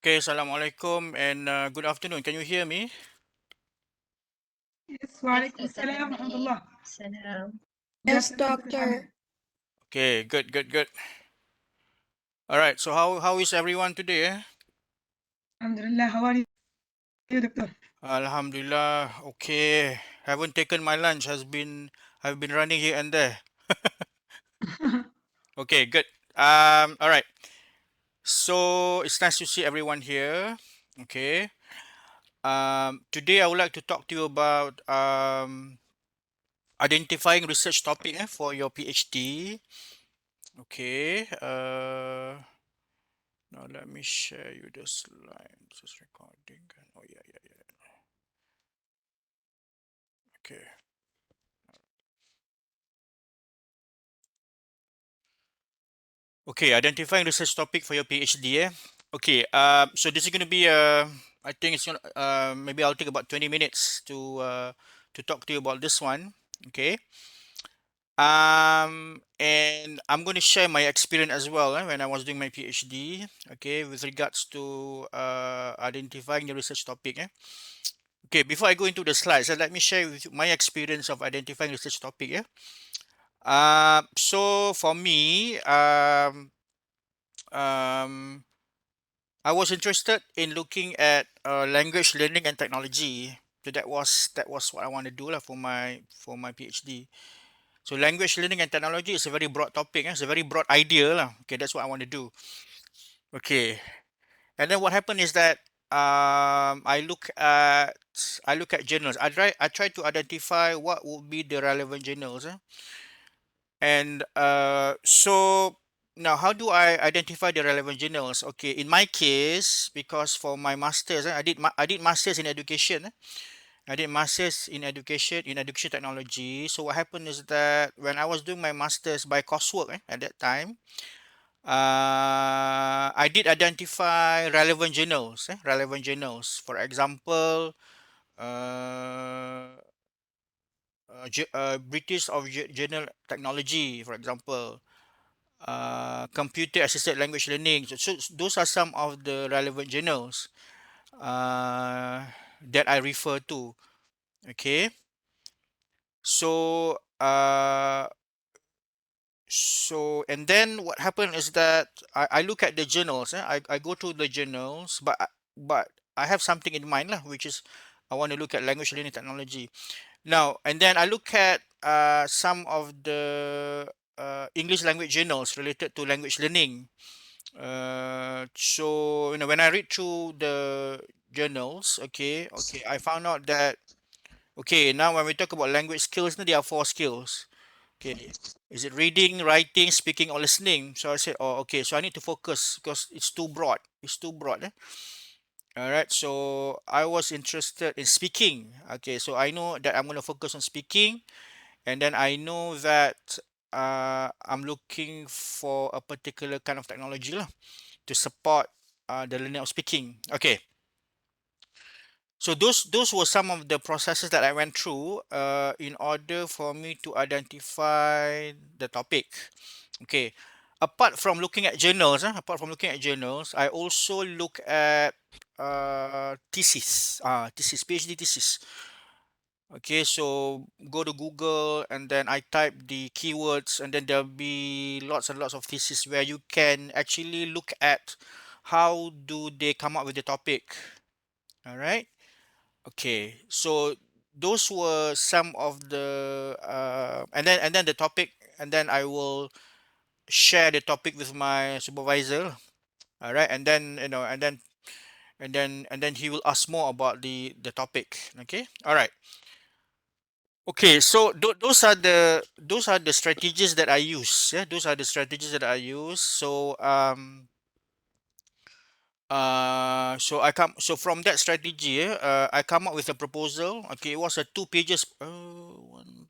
Okay, Assalamualaikum and good afternoon. Can you hear me? Yes, وعليكم السلام ورحمة الله. Salam. Good Yes, afternoon, Dr. doctor. Hamid. Okay, good. All right. So how is everyone today? Alhamdulillah, how are you, Doctor? Alhamdulillah. Okay. Haven't taken my lunch. I've been running here and there. Okay, good. All right. So it's nice to see everyone here. Okay. Today I would like to talk to you about identifying research topic for your PhD. Okay. Now let me share you the slide. This is recording. Oh yeah. Okay. Okay, identifying research topic for your PhD. Okay. So this is going to be I think it's gonna maybe I'll take about 20 minutes to talk to you about this one. Okay. And I'm going to share my experience as well when I was doing my PhD. Okay, with regards to identifying the research topic. Okay, before I go into the slides, let me share with you my experience of identifying research topic. So for me, um, I was interested in looking at language learning and technology. So that was what I want to do lah for my PhD. So language learning and technology is a very broad topic. It's a very broad idea lah. Okay, that's what I want to do. Okay, and then what happened is that I look at journals. I try to identify what would be the relevant journals. And so now, how do I identify the relevant journals? Okay, in my case, because for my masters, I did masters in education. I did masters in education technology. So what happened is that when I was doing my masters by coursework at that time, I did identify relevant journals. Relevant journals. For example, uh, British of Journal Technology, for example, computer assisted language learning. So those are some of the relevant journals uh, that I refer to. Okay, so and then what happened is that I look at the journals. I go to the journals, but I have something in mind lah, which is I want to look at language learning technology now. And then I look at some of the English language journals related to language learning. So when I read through the journals, I found out that now when we talk about language skills, there are four skills. Okay, is it reading, writing, speaking, or listening? So I said, oh, okay, so I need to focus because it's too broad. It's too broad. All right, so I was interested in speaking. Okay, so I know that I'm going to focus on speaking, and then I know that I'm looking for a particular kind of technology lah, to support the learning of speaking. Okay, so those were some of the processes that I went through in order for me to identify the topic. Okay, apart from looking at journals, I also look at thesis, PhD thesis. Okay, so go to Google and then I type the keywords, and then there'll be lots and lots of thesis where you can actually look at how do they come up with the topic. All right. Okay, so those were some of the and then the topic, and then I will share the topic with my supervisor. All right, and then and then he will ask more about the topic. Okay, all right. Okay, so those are the strategies that I use. Yeah, those are the strategies that I use. So so from that strategy, I come up with a proposal. Okay, it was a 2 pages.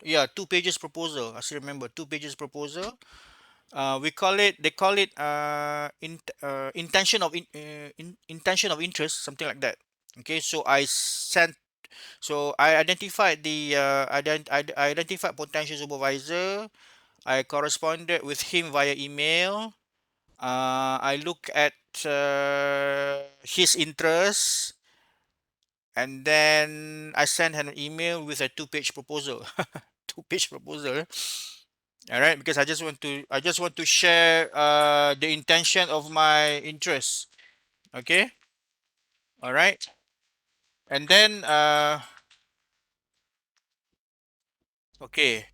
Yeah, 2 pages proposal. I still remember 2 pages proposal. We call it. They call it intention of interest, something like that. Okay, so I sent. So I identified I identified potential supervisor. I corresponded with him via email. I look at his interests, and then I send an email with a two-page proposal. Two-page proposal. All right, because I just want to share the intention of my interest. Okay. All right. And then okay.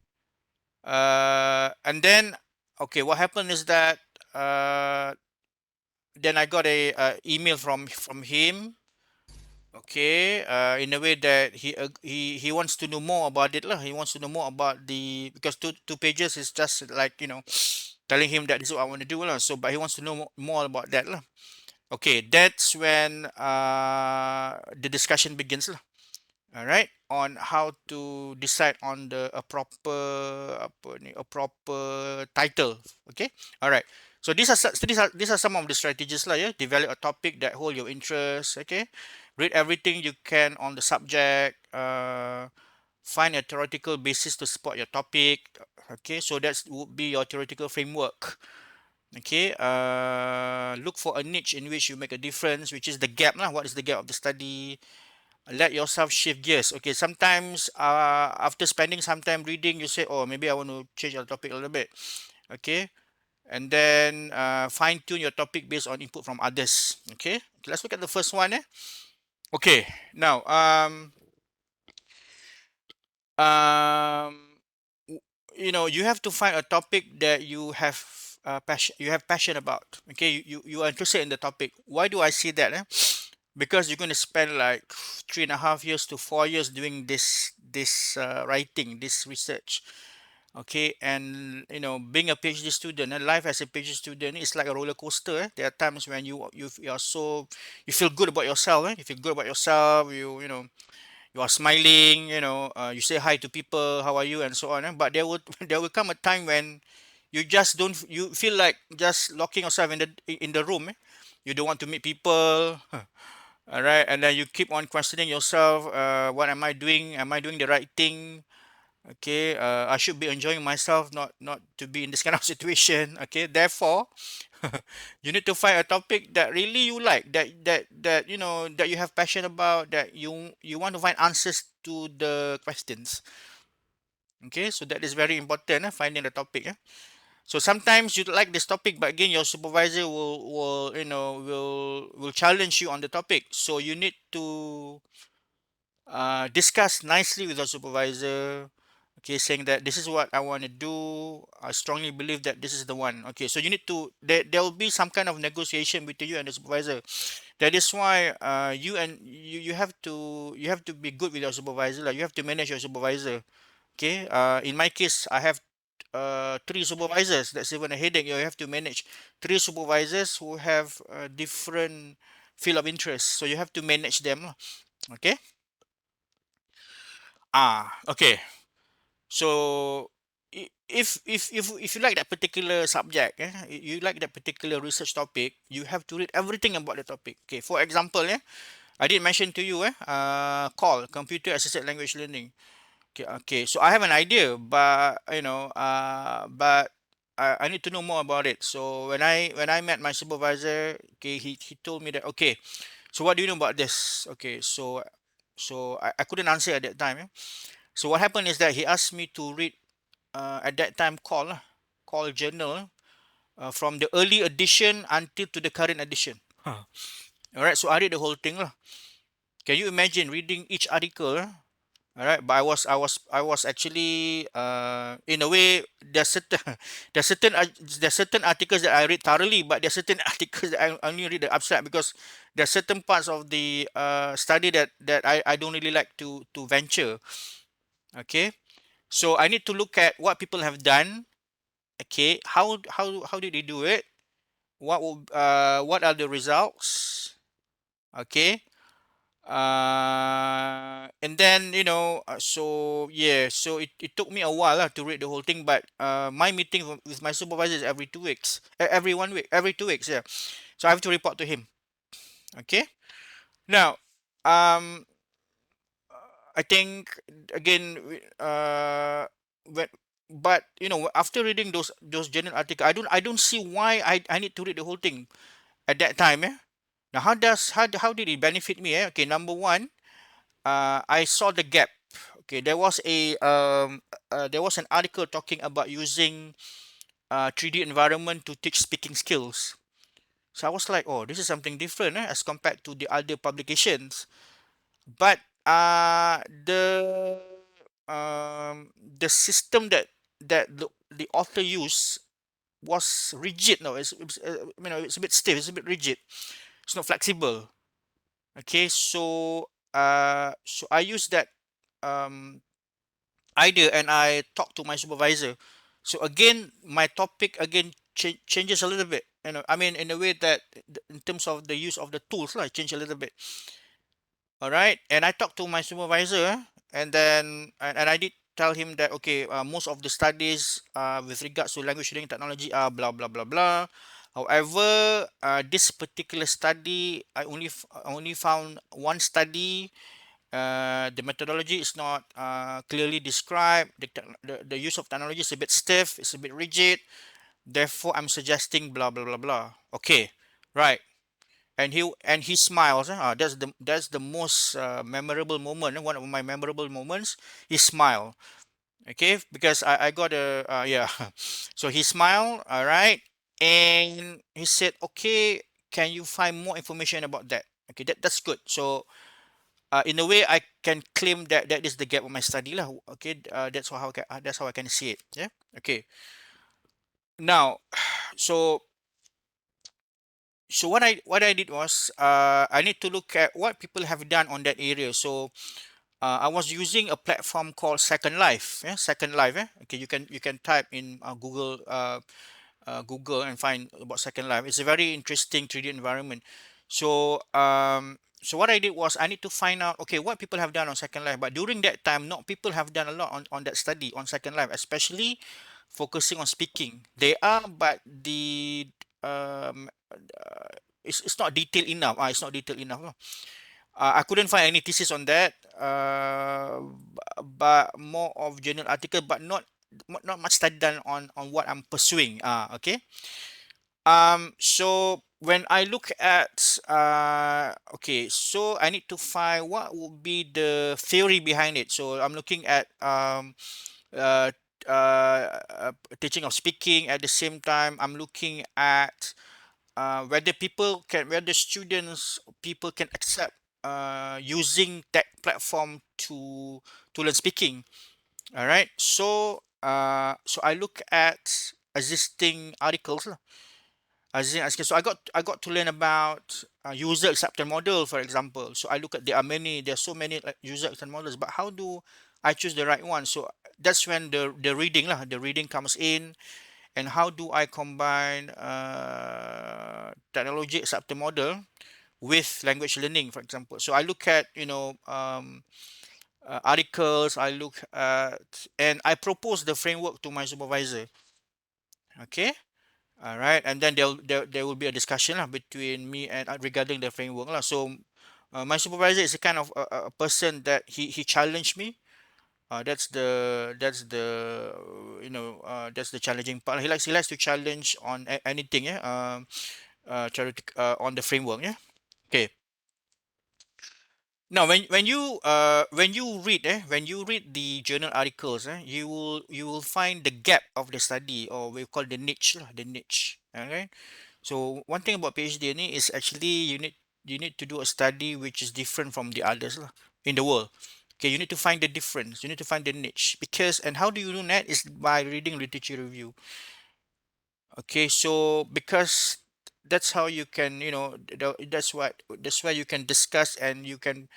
And then okay, what happened is that uh then I got a email from him. Okay, in a way that he wants to know more about it lah. He wants to know more about the, because two pages is just like, telling him that this is what I want to do lah. So, but he wants to know more about that lah. Okay, that's when the discussion begins lah. All right, on how to decide on a proper apa ni, a proper title. Okay, all right. So these are some of the strategies lah. Yeah, develop a topic that hold your interest. Okay, read everything you can on the subject. Find a theoretical basis to support your topic. Okay, so that would be your theoretical framework. Okay, look for a niche in which you make a difference, which is the gap lah. What is the gap of the study? Let yourself shift gears. Okay, sometimes after spending some time reading, you say, oh, maybe I want to change your topic a little bit. Okay, and then fine tune your topic based on input from others. Okay, let's look at the first one. Okay, now um you have to find a topic that you have passion about. Okay, you are interested in the topic. Why do I say that? Because you're going to spend like 3.5 years to 4 years doing this writing, this research. Okay, and being a PhD student and life as a PhD student is like a roller coaster. There are times when you are so, you feel good about yourself. You feel good about yourself. You are smiling. You say hi to people, how are you, and so on. But there will there will come a time when you just don't, you feel like just locking yourself in the room. You don't want to meet people. All right, and then you keep on questioning yourself. What am I doing? Am I doing the right thing? Okay, I should be enjoying myself, not to be in this kind of situation. Okay, therefore, you need to find a topic that really you like, that you have passion about, that you want to find answers to the questions. Okay, so that is very important. Finding the topic. So sometimes you like this topic, but again, your supervisor will challenge you on the topic. So you need to discuss nicely with your supervisor. Okay, saying that this is what I want to do. I strongly believe that this is the one. Okay, so you need to, there will be some kind of negotiation between you and the supervisor. That is why you have to be good with your supervisor. Like, you have to manage your supervisor. Okay, in my case, I have three supervisors. That's even a headache. You have to manage three supervisors who have different field of interest. So you have to manage them lah. Okay. Okay. So if you like that particular subject, you like that particular research topic, you have to read everything about the topic. Okay. For example, I did mention to you, call computer assisted language learning. Okay. So I have an idea, but I need to know more about it. So when I met my supervisor, okay, he told me that, okay, so what do you know about this? Okay, so I couldn't answer at that time. So what happened is that he asked me to read at that time call journal from the early edition until to the current edition. Huh. All right, so I read the whole thing lah. Can you imagine reading each article? All right, but I was actually in a way, there's certain articles that I read thoroughly, but there's certain articles that I only read the abstract, because there's certain parts of the study that I don't really like to venture. Okay, so I need to look at what people have done. Okay, how did they do it? What are the results? Okay, and then so yeah, so it took me a while to read the whole thing, but my meeting with my supervisor is every 2 weeks, every 1 week, every 2 weeks, yeah. So I have to report to him. Okay, now um I think again, when but after reading those journal article, I don't see why I need to read the whole thing at that time. Now, how did it benefit me? Okay, number one, I saw the gap. Okay, there was an article talking about using 3D environment to teach speaking skills. So I was like, oh, this is something different as compared to the other publications. But the system that the author used was rigid. No, it's a bit stiff. It's a bit rigid. It's not flexible. Okay, so I use that um, idea and I talk to my supervisor. So again, my topic again changes a little bit. I mean, in a way that in terms of the use of the tools, like change a little bit. All right, and I talked to my supervisor, and then and I did tell him that okay, most of the studies with regards to language learning technology are blah blah blah blah. However, this particular study, I only found one study. The methodology is not clearly described. The use of technology is a bit stiff. It's a bit rigid. Therefore, I'm suggesting blah blah blah blah. Okay, right, and he smiles. That's the most memorable moment. One of my memorable moments. He smiled. Okay, because I got a yeah. So he smiled. All right, and he said, "Okay, can you find more information about that?" Okay, that's good. So in a way, I can claim that that is the gap of my study lah. Okay, that's how I can see it. Yeah. Okay. Now, so what I did was I need to look at what people have done on that area. So I was using a platform called Second Life. Yeah, Second Life. Okay, you can type in Google and find about Second Life. It's a very interesting 3D environment. So what I did was I need to find out okay what people have done on Second Life. But during that time, not people have done a lot on that study on Second Life, especially focusing on speaking. They are, but the it's not detailed enough. It's not detailed enough. I couldn't find any thesis on that, but more of journal article, but not much study done on what I'm pursuing. Okay. So when I look at okay, so I need to find what would be the theory behind it. So I'm looking at uh, teaching of speaking. At the same time, I'm looking at whether students people can accept using that platform to learn speaking. All right. So I look at existing articles lah. So I got to learn about user acceptance model, for example. So I look at there are so many like user acceptance models, but how do I choose the right one? So that's when the reading comes in, and how do I combine technology acceptance model with language learning, for example. So I look at articles. I look at and I propose the framework to my supervisor. Okay. All right, and then there will be a discussion lah between me and regarding the framework lah. So my supervisor is a kind of a person that he challenged me. That's the challenging part. He likes to challenge on anything. Yeah. On the framework. Yeah. Okay. Now, when you read the journal articles, you will find the gap of the study, or we call the niche lah, the niche. Okay. So one thing about PhD ni is actually you need to do a study which is different from the others lah in the world. Okay, you need to find the difference. You need to find the niche because and how do you do that is by reading literature review. Okay, so because that's how you can that's why you can discuss and you can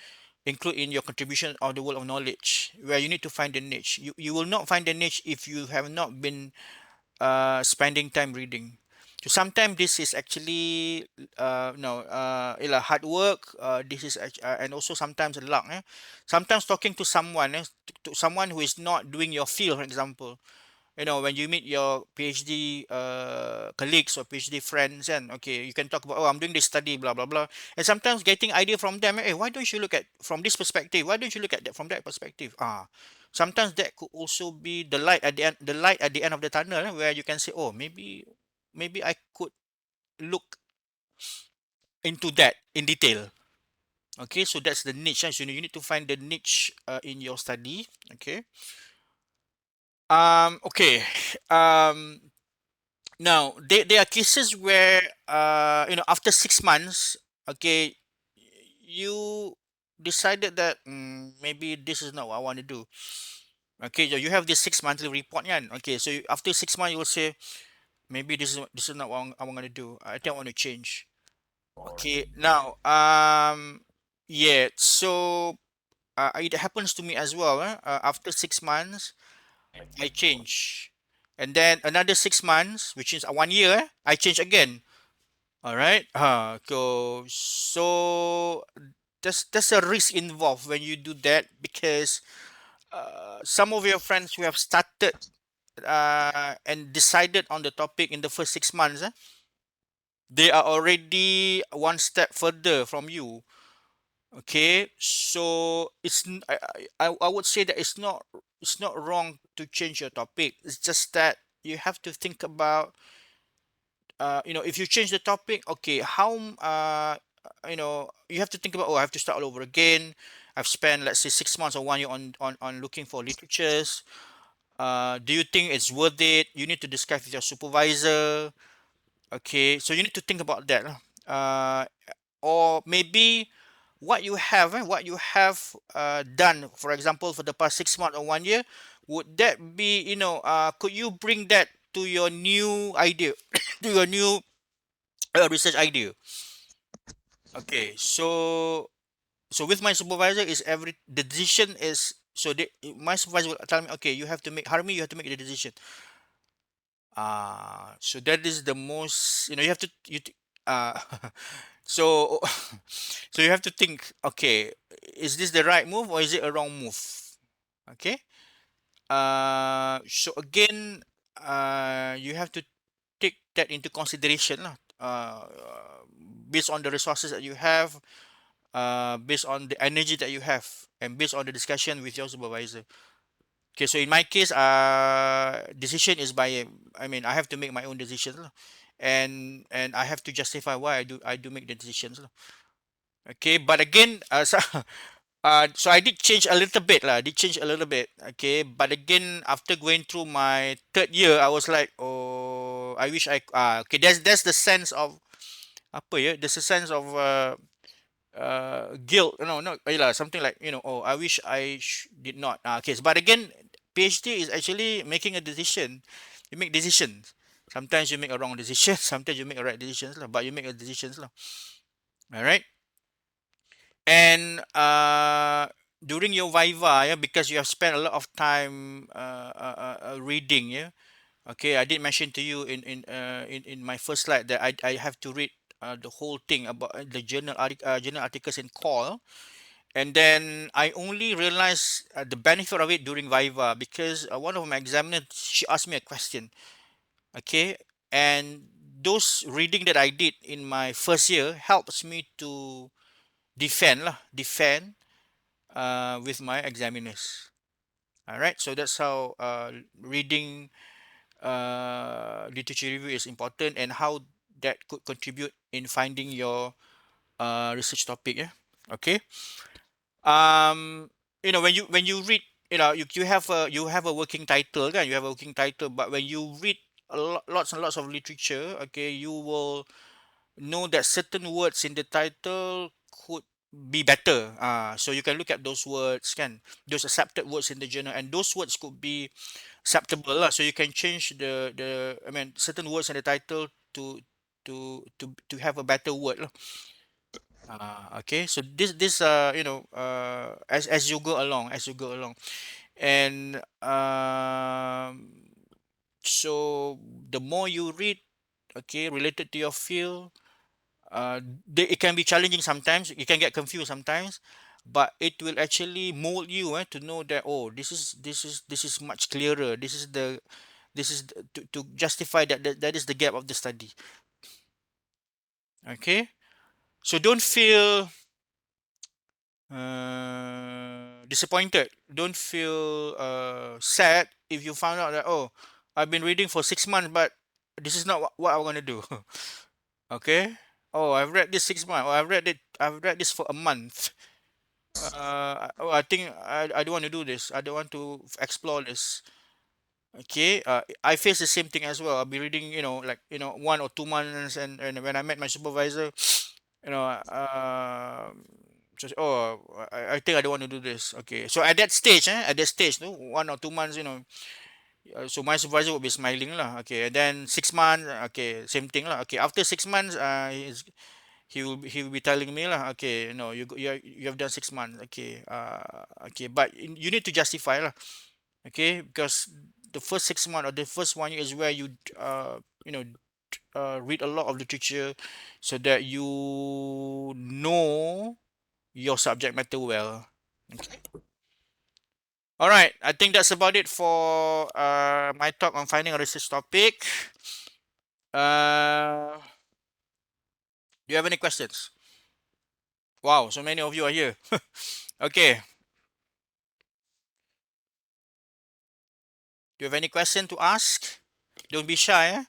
include in your contribution of the world of knowledge where you need to find the niche. You will not find the niche if you have not been spending time reading. So sometimes this is actually no hard work. This is and also sometimes luck. Sometimes talking to someone, to someone who is not doing your field, for example. When you meet your PhD colleagues or PhD friends, and okay, you can talk about, oh, I'm doing this study, blah blah blah, and sometimes getting idea from them. Hey, why don't you look at from this perspective? Why don't you look at that from that perspective? sometimes that could also be the light at the end, the light at the end of the tunnel, where you can say, oh, maybe I could look into that in detail. Okay, so that's the niche. So you need to find the niche in your study. Okay. Okay. Um, Now there are cases where after 6 months, okay, you decided that maybe this is not what I want to do. Okay, so you have this 6 monthly report, yeah. Okay, so after 6 months, you will say maybe this is not what I'm going to do. I think I want to change. Okay, now yeah, so it happens to me as well. After 6 months, I change, and then another 6 months, which is 1 year, I change again. All right. So there's a risk involved when you do that, because some of your friends who have started and decided on the topic in the first 6 months, they are already one step further from you. Okay, so I would say that it's not wrong to change your topic. It's just that you have to think about, if you change the topic, okay, you have to think about, oh, I have to start all over again. I've spent, let's say, 6 months or 1 year on looking for literatures. Do you think it's worth it? You need to discuss with your supervisor. Okay, so you need to think about that, lah. Or maybe what you have done, for example, for the past 6 months or 1 year, would that be, could you bring that to your new idea, to your new research idea? Okay, so with my supervisor, is every the decision is, so my supervisor will tell me, okay, you have to make, Harmi, you have to make the decision. So that is the most, you have to so so you have to think, okay, is this the right move or is it a wrong move? Okay. So again, you have to take that into consideration lah. Based on the resources that you have, based on the energy that you have, and based on the discussion with your supervisor. Okay, so in my case, decision is by, I mean, I have to make my own decisions lah, and I have to justify why I do make the decisions lah. Okay, but again, so I did change a little bit lah. I did change a little bit. Okay, but again, after going through my third year, I was like, oh, I wish okay. That's the sense of apa ya? There's a sense of guilt. No, no, lah, something like, oh, I wish did not. Okay, but again, PhD is actually making a decision. You make decisions. Sometimes you make a wrong decision. Sometimes you make a right decisions lah. But you make a decisions lah. All right. And during your viva, yeah, because you have spent a lot of time reading, yeah. Okay, I did mention to you in my first slide that I have to read the whole thing about the journal articles in call, and then I only realized the benefit of it during viva, because one of my examiners, she asked me a question. Okay, and those reading that I did in my first year helps me to defend with my examiners. All right, so that's how reading literature review is important, and how that could contribute in finding your research topic. Yeah. Okay. When you read, you have a working title, kan? You have a working title, but when you read lots and lots of literature, okay, you will know that certain words in the title could be better. So you can look at those words, can those accepted words in the journal, and those words could be acceptable lah. So you can change I mean, certain words in the title to have a better word lah. Okay. So this as you go along, and so the more you read, okay, related to your field, it can be challenging sometimes. You can get confused sometimes, but it will actually mold you, to know that, oh, this is much clearer. To justify that is the gap of the study. Okay, so disappointed. Don't feel sad if you found out that, oh, I've been reading for 6 months, but this is not what I'm gonna do. Okay. Oh, I've read this 6 months. Oh, I've read this for a month. Oh, I think I don't want to do this. I don't want to explore this. Okay. I face the same thing as well. I'll be reading, 1 or 2 months, and when I met my supervisor, you know, just, oh, I think I don't want to do this. Okay. So at that stage, no, 1 or 2 months, so my supervisor will be smiling lah. Okay. And then 6 months, okay, same thing lah. Okay. After 6 months, he will be telling me lah. Okay, you have done 6 months. Okay. Okay. But you need to justify lah. Okay, because the first 6 months or the first 1 year is where you know read a lot of literature, so that you know your subject matter well. Okay. All right, I think that's about it for my talk on finding a research topic. Do you have any questions? Wow, so many of you are here. Okay, do you have any question to ask? Don't be shy. Eh?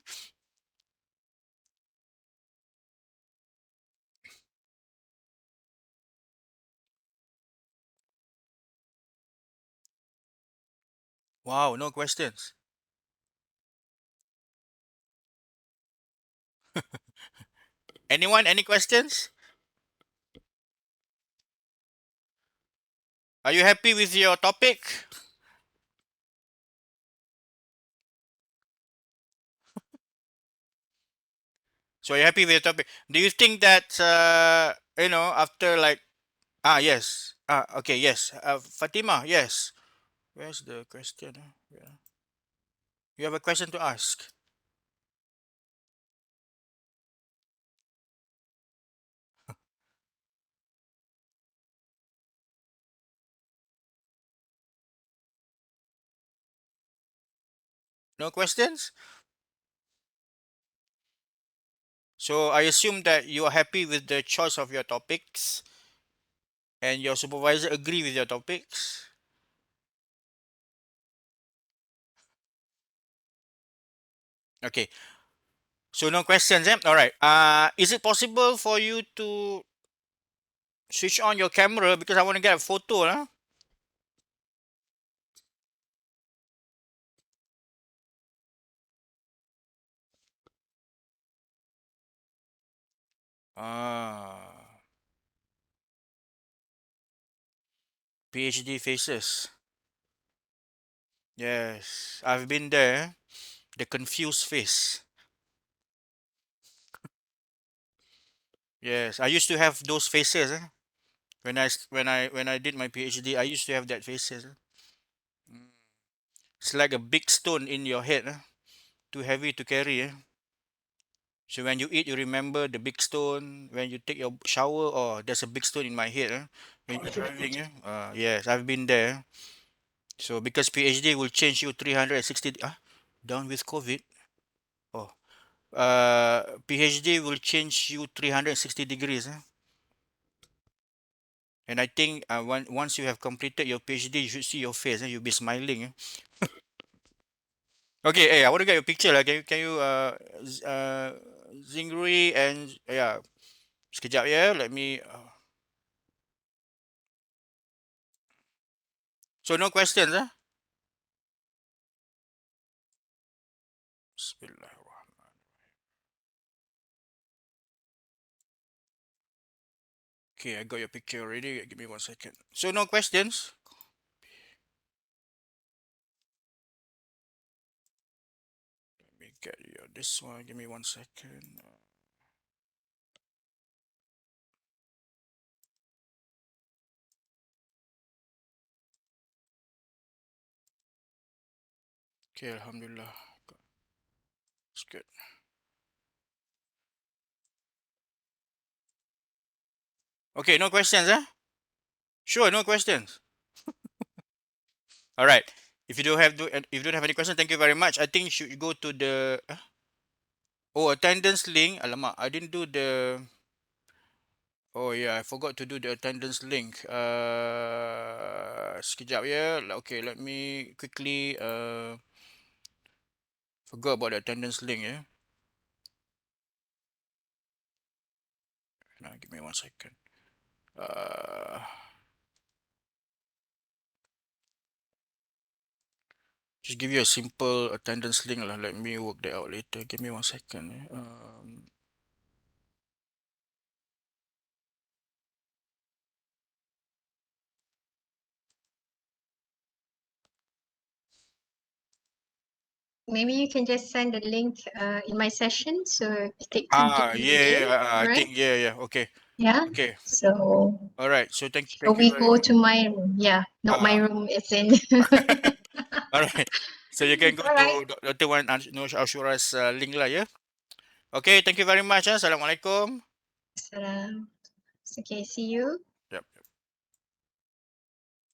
Wow, no questions. Anyone? Any questions? Are you happy with your topic? So you're happy with your topic. Do you think that after like yes. Okay, yes. Fatima, yes. Where's the question? Yeah. You have a question to ask. No questions? So I assume that you are happy with the choice of your topics and your supervisor agree with your topics. Okay. So no questions, eh? All right. Is it possible for you to switch on your camera because I want to get a photo, huh? Ah, PhD faces. Yes, I've been there. The confused face. Yes, I used to have those faces. When I did my PhD, I used to have that faces. Mm. It's like a big stone in your head. Too heavy to carry. So when you eat, you remember the big stone. When you take your shower, oh, there's a big stone in my head. When you're driving. Yes, I've been there. So because PhD will change you 360. Down with COVID. Oh, PhD will change you 360 degrees. And I think once you have completed your PhD, you should see your face. You'll be smiling. Okay, hey, I want to get your picture. Like, can you Zingri and yeah, sekejap ya. Let me. So no questions, huh? Bismillahirrahmanirrahim. Okay, I got your picture already. Give me 1 second. So no questions. Let me get you this one. Give me 1 second. Okay, Alhamdulillah. It's good. Okay, no questions, huh? Sure, no questions. All right. If you don't have any questions, thank you very much. I think you should go to the attendance link. Alamak, I didn't do the. Oh yeah, I forgot to do the attendance link. Sekejap ya. Okay, let me quickly forgot about the attendance link ya. Now give me 1 second. Just give you a simple attendance link lah. Let me work that out later. Give me 1 second. Maybe you can just send the link in my session, so it take time to be in, I right? think yeah. Okay. Yeah. Okay. So All right. So thank shall you we very go much. to my room? Yeah, not my room. It's in. All right. So you can go All right. to Dr. Wan Ashura's link lah ya. Okay, thank you very much. Assalamualaikum. Salam. Okay, see you.